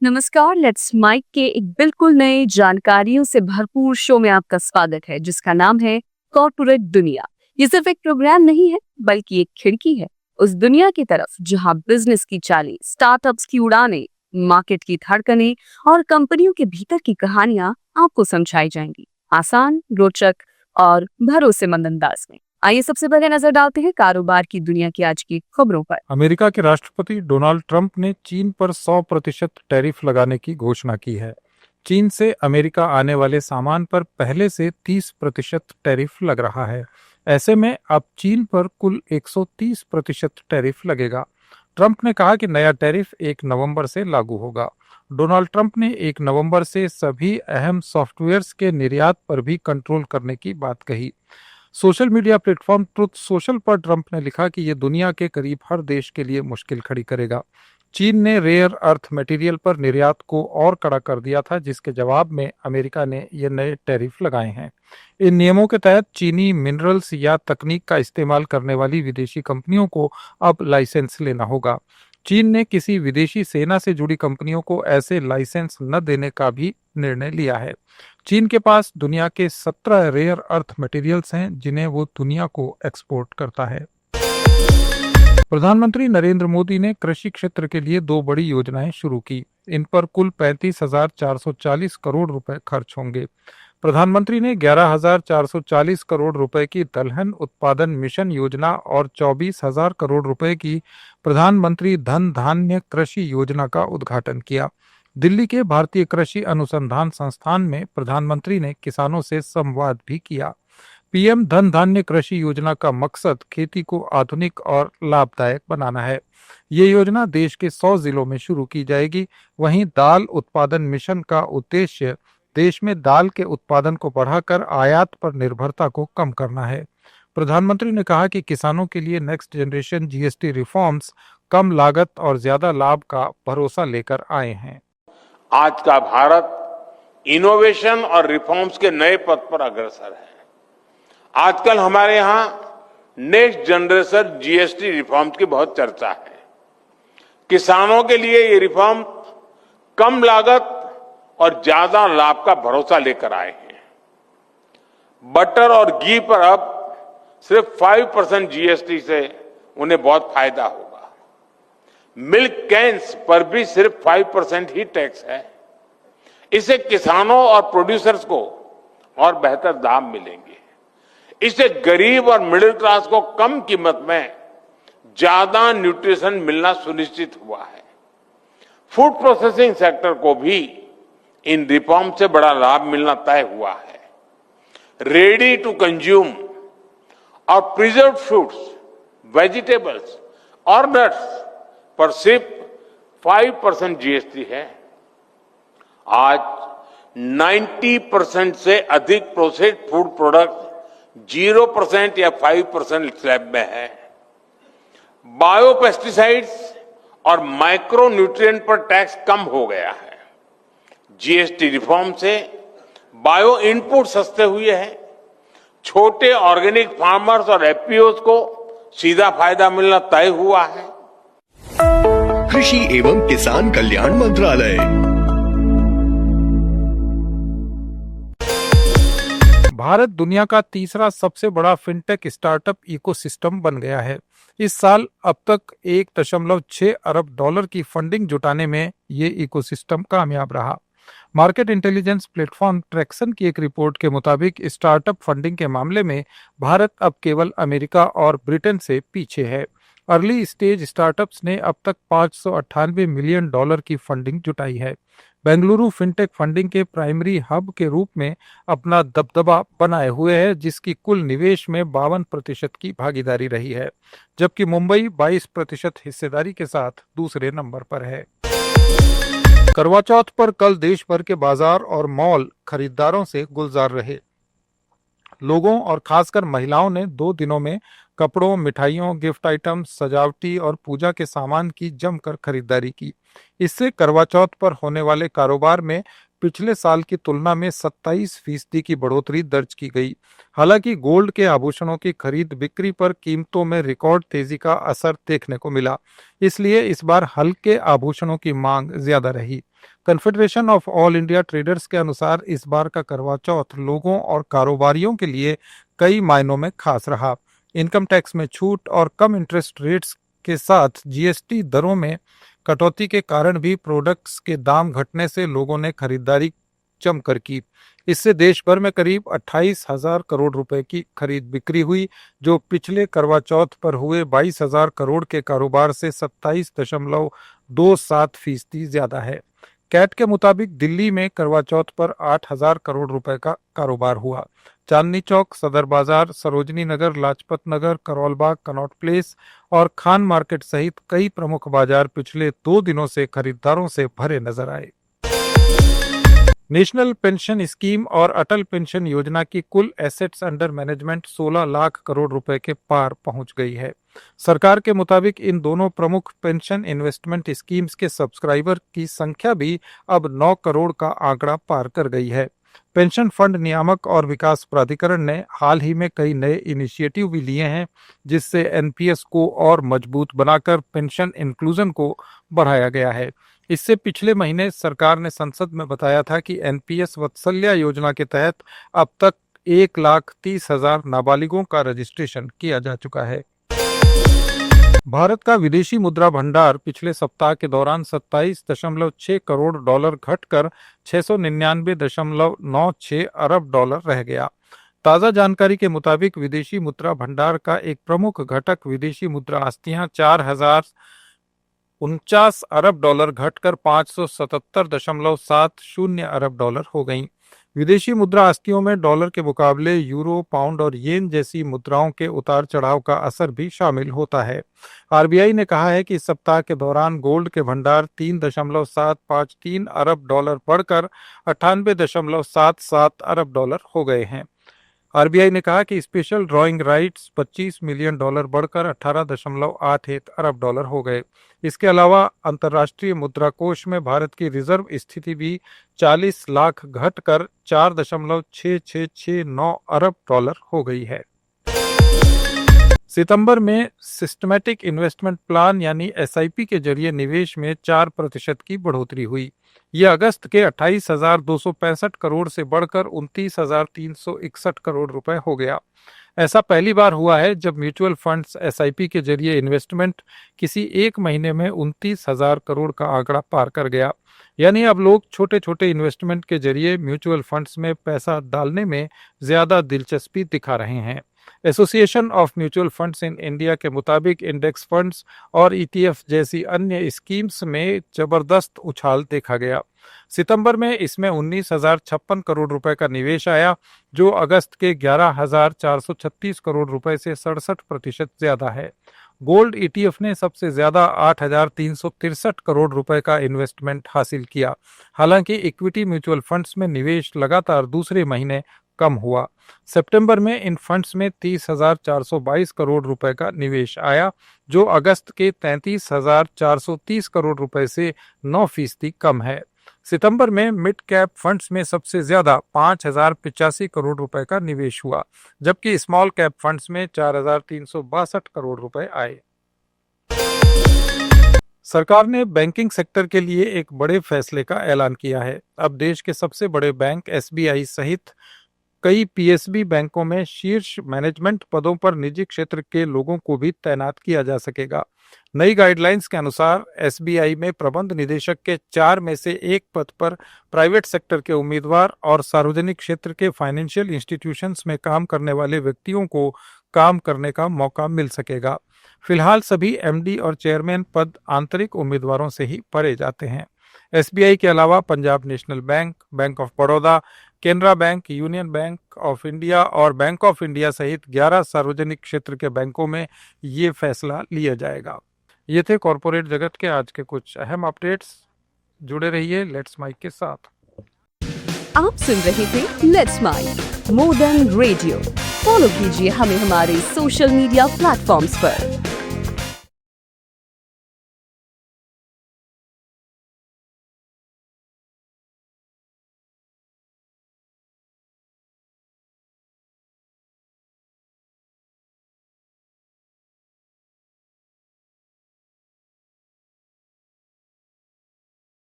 नमस्कार, let's mic के एक बिल्कुल नए जानकारियों से भरपूर शो में आपका स्वागत है जिसका नाम है कॉर्पोरेट दुनिया। ये सिर्फ एक प्रोग्राम नहीं है बल्कि एक खिड़की है उस दुनिया की तरफ जहां बिजनेस की चालें, स्टार्टअप्स की उड़ानें, मार्केट की धड़कनें और कंपनियों के भीतर की कहानियां आपको समझाई जाएंगी आसान, रोचक और भरोसेमंद अंदाज में। आइए सबसे पहले नजर डालते हैं कारोबार की दुनिया की आज की खबरों पर। अमेरिका के राष्ट्रपति डोनाल्ड ट्रंप ने चीन पर 100% टैरिफ लगाने की घोषणा की है। चीन से अमेरिका आने वाले सामान पर पहले से 30% टैरिफ लग रहा है। ऐसे में अब चीन पर कुल 130% टैरिफ लगेगा। ट्रंप ने कहा कि नया टैरिफ 1 नवंबर से लागू होगा। डोनाल्ड ट्रंप ने 1 नवंबर से सभी अहम सॉफ्टवेयर्स के निर्यात पर भी कंट्रोल करने की बात कही। Social media platform truth social पर ट्रंप ने लिखा कि यह दुनिया के करीब हर देश के लिए मुश्किल खड़ी करेगा। चीन ने रेयर अर्थ मटेरियल पर निर्यात को और कड़ा कर दिया था, जिसके जवाब में अमेरिका ने ये नए टैरिफ लगाए हैं। इन नियमों के तहत चीनी मिनरल्स या तकनीक का इस्तेमाल करने वाली विदेशी कंपनियों को अब लाइसेंस लेना होगा। चीन ने किसी विदेशी सेना से जुड़ी कंपनियों को ऐसे लाइसेंस न देने का भी निर्णय लिया है। चीन के पास दुनिया के 17 रेयर अर्थ मटेरियल्स हैं जिन्हें वो दुनिया को एक्सपोर्ट करता है। प्रधानमंत्री नरेंद्र मोदी ने कृषि क्षेत्र के लिए 2 बड़ी योजनाएं शुरू की। इन पर कुल 35,440 करोड़ रुपए खर्च होंगे। प्रधानमंत्री ने 11,440 करोड़ रुपए की दलहन उत्पादन मिशन योजना और 24,000 करोड़ रुपए की प्रधानमंत्री धन धान्य कृषि योजना का उद्घाटन किया। दिल्ली के भारतीय कृषि अनुसंधान संस्थान में प्रधानमंत्री ने किसानों से संवाद भी किया। पीएम धन धान्य कृषि योजना का मकसद खेती को आधुनिक और लाभदायक बनाना है। ये योजना देश के 100 जिलों में शुरू की जाएगी। वहीं दाल उत्पादन मिशन का उद्देश्य देश में दाल के उत्पादन को बढ़ाकर आयात पर निर्भरता को कम करना है। प्रधानमंत्री ने कहा कि किसानों के लिए नेक्स्ट जनरेशन जीएसटी रिफॉर्म्स कम लागत और ज्यादा लाभ का भरोसा लेकर आए हैं। आज का भारत इनोवेशन और रिफॉर्म्स के नए पथ पर अग्रसर है। आजकल हमारे यहां नेक्स्ट जनरेशन जीएसटी रिफॉर्म्स की बहुत चर्चा है। किसानों के लिए ये रिफॉर्म कम लागत और ज्यादा लाभ का भरोसा लेकर आए हैं। बटर और घी पर अब सिर्फ 5% जीएसटी से उन्हें बहुत फायदा होगा। मिल्क कैन्स पर भी सिर्फ 5% ही टैक्स है। इससे किसानों और प्रोड्यूसर्स को और बेहतर दाम मिलेंगे। इससे गरीब और मिडिल क्लास को कम कीमत में ज्यादा न्यूट्रिशन मिलना सुनिश्चित हुआ है। फूड प्रोसेसिंग सेक्टर को भी इन रिफॉर्म से बड़ा लाभ मिलना तय हुआ है। रेडी टू कंज्यूम और प्रिजर्व फ्रूट्स, वेजिटेबल्स और नट्स पर सिर्फ 5% जीएसटी है। आज 90% से अधिक प्रोसेस्ड फूड प्रोडक्ट 0% या 5% स्लैब में है। बायोपेस्टिसाइड्स और माइक्रो न्यूट्रिएंट पर टैक्स कम हो गया है। जीएसटी रिफॉर्म से बायो इनपुट सस्ते हुए हैं। छोटे ऑर्गेनिक फार्मर्स और एफपीओज को सीधा फायदा मिलना तय हुआ है। कृषि एवं किसान कल्याण मंत्रालय। भारत दुनिया का तीसरा सबसे बड़ा फिनटेक स्टार्टअप इकोसिस्टम बन गया है। इस साल अब तक 1.6 अरब डॉलर की फंडिंग जुटाने में ये इकोसिस्टम कामयाब रहा। मार्केट इंटेलिजेंस प्लेटफॉर्म ट्रैक्सन की एक रिपोर्ट के मुताबिक स्टार्टअप फंडिंग के मामले में भारत अब केवल अमेरिका और ब्रिटेन से पीछे है। अर्ली स्टेज स्टार्टअप्स ने अब तक 598 मिलियन डॉलर की फंडिंग जुटाई है। बेंगलुरु फिनटेक फंडिंग के प्राइमरी हब के रूप में अपना दबदबा बनाए हुए है, जिसकी कुल निवेश में 52% की भागीदारी रही है, जबकि मुंबई 22% हिस्सेदारी के साथ दूसरे नंबर पर है। करवा चौथ पर कल देश भर के बाजार और मॉल खरीदारों से गुलजार रहे। लोगों और खासकर महिलाओं ने 2 दिनों में कपड़ों, मिठाइयों, गिफ्ट आइटम्स, सजावटी और पूजा के सामान की जमकर खरीदारी की। इससे करवा चौथ पर होने वाले कारोबार में पिछले साल की तुलना में 27% की बढ़ोतरी दर्ज की गई। हालांकि गोल्ड के आभूषणों की खरीद बिक्री पर कीमतों में रिकॉर्ड तेजी का असर देखने को मिला, इसलिए इस बार हल्के आभूषणों की मांग ज्यादा रही। Confederation of all India traders के अनुसार इस बार का करवा चौथ लोगों और कारोबारियों के लिए कई मायनों में खास रहा। इनकम टैक्स में छूट और कम इंटरेस्ट रेट्स के साथ जीएसटी दरों में कटौती के कारण भी प्रोडक्ट्स के दाम घटने से लोगों ने खरीदारी जमकर की। इससे देश भर में करीब 28,000 करोड़ रुपए की खरीद बिक्री हुई, जो पिछले करवा चौथ पर हुए 22,000 करोड़ के कारोबार से 27.27% ज्यादा है। कैट के मुताबिक दिल्ली में करवा चौथ पर 8,000 करोड़ रुपए का कारोबार हुआ। चांदनी चौक, सदर बाजार, सरोजनी नगर, लाजपत नगर, करोल बाग, कनॉट प्लेस और खान मार्केट सहित कई प्रमुख बाजार पिछले 2 दिनों से खरीदारों से भरे नजर आए। नेशनल पेंशन स्कीम और अटल पेंशन योजना की कुल assets under management 16 lakh crore रुपए के पार पहुंच गई है। सरकार के मुताबिक इन दोनों प्रमुख पेंशन इन्वेस्टमेंट स्कीम्स के सब्सक्राइबर की संख्या भी अब 9 करोड़ का आंकड़ा पार कर गई है। पेंशन फंड नियामक और विकास प्राधिकरण ने हाल ही में कई नए इनिशिएटिव भी लिए हैं, जिससे एनपीएस को और मजबूत बनाकर पेंशन इंक्लूजन को बढ़ाया गया है। इससे पिछले महीने सरकार ने संसद में बताया था कि एनपीएस वत्सल्य योजना के तहत अब तक 1,30,000 नाबालिगों का रजिस्ट्रेशन किया जा चुका है। भारत का विदेशी मुद्रा भंडार पिछले सप्ताह के दौरान 27.6 करोड़ डॉलर घटकर 699.96 अरब डॉलर रह गया। ताजा जानकारी के मुताबिक विदेशी मुद्रा भंडार का एक प्रमुख घटक विदेशी मुद्रा आस्तियां 4,049 अरब डॉलर घटकर 577.70 अरब डॉलर हो गईं। विदेशी मुद्रा आस्तियों में डॉलर के मुकाबले यूरो, पाउंड और येन जैसी मुद्राओं के उतार चढ़ाव का असर भी शामिल होता है। आरबीआई ने कहा है कि इस सप्ताह के दौरान गोल्ड के भंडार 3.753 अरब डॉलर बढ़कर 98.77 अरब डॉलर हो गए हैं। आरबीआई ने कहा कि special drawing rights 25 million dollar बढ़कर 18.81 अरब डॉलर हो गए। इसके अलावा अंतर्राष्ट्रीय मुद्रा कोष में भारत की रिजर्व स्थिति भी 40 लाख घटकर 4.6669 अरब डॉलर हो गई है। सितंबर में सिस्टमैटिक इन्वेस्टमेंट प्लान यानी एसआईपी के जरिए निवेश में 4% की बढ़ोतरी हुई। यह अगस्त के 28,265 करोड़ से बढ़कर 29,361 करोड़ रुपए हो गया। ऐसा पहली बार हुआ है जब म्यूचुअल फंड्स एसआईपी के जरिए इन्वेस्टमेंट किसी एक महीने में 29,000 करोड़ का आंकड़ा पार कर गया। यानी अब लोग छोटे छोटे इन्वेस्टमेंट के जरिए म्यूचुअल फंड्स में पैसा डालने में ज्यादा दिलचस्पी दिखा रहे हैं। Association of mutual funds in India के मुताबिक इंडेक्स फंड्स और ईटीएफ जैसी अन्य स्कीम्स में जबरदस्त उछाल देखा गया। सितंबर में इसमें 19,056 करोड़ रुपए का निवेश आया, जो अगस्त के 11,436 करोड़ रुपए से 67% ज्यादा है। गोल्ड ईटीएफ ने सबसे ज्यादा 8,363 करोड़ रुपए का इन्वेस्टमेंट हासिल किया। हालांकि इक्विटी म्यूचुअल फंड्स में निवेश लगातार दूसरे महीने कम हुआ। सितंबर में इन फंड्स में 30,422 करोड़ रुपए का निवेश आया, जो अगस्त के 33,430 करोड़ रुपए से 9% कम है। सितंबर में मिड कैप फंड्स में सबसे ज्यादा 5,085 करोड़ रुपए का निवेश हुआ, जबकि स्मॉल कैप फंड्स में 4,362 करोड़ रुपए आए। सरकार ने बैंकिंग सेक्टर के लिए एक बड़े फैसले का ऐलान किया है। अब देश के सबसे बड़े बैंक एसबीआई सहित कई पीएसबी बैंकों में शीर्ष मैनेजमेंट पदों पर निजी क्षेत्र के लोगों को भी तैनात किया जा सकेगा। नई गाइडलाइंस के अनुसार एसबीआई में प्रबंध निदेशक के 4 में से 1 पद पर प्राइवेट सेक्टर के उम्मीदवार और सार्वजनिक क्षेत्र के फाइनेंशियल इंस्टीट्यूशंस में काम करने वाले व्यक्तियों को काम करने का मौका मिल सकेगा। फिलहाल सभी एमडी और चेयरमैन पद आंतरिक उम्मीदवारों से ही भरे जाते हैं। एसबीआई के अलावा Punjab national bank, bank of Baroda, Canara bank, union bank of India और बैंक ऑफ इंडिया सहित 11 सार्वजनिक क्षेत्र के बैंकों में ये फैसला लिया जाएगा। ये थे कॉरपोरेट जगत के आज के कुछ अहम अपडेट्स। जुड़े रहिए लेट्स माइक के साथ। आप सुन रहे थे let's mic more than radio. Follow कीजिए हमें हमारे सोशल मीडिया प्लेटफॉर्म्स पर।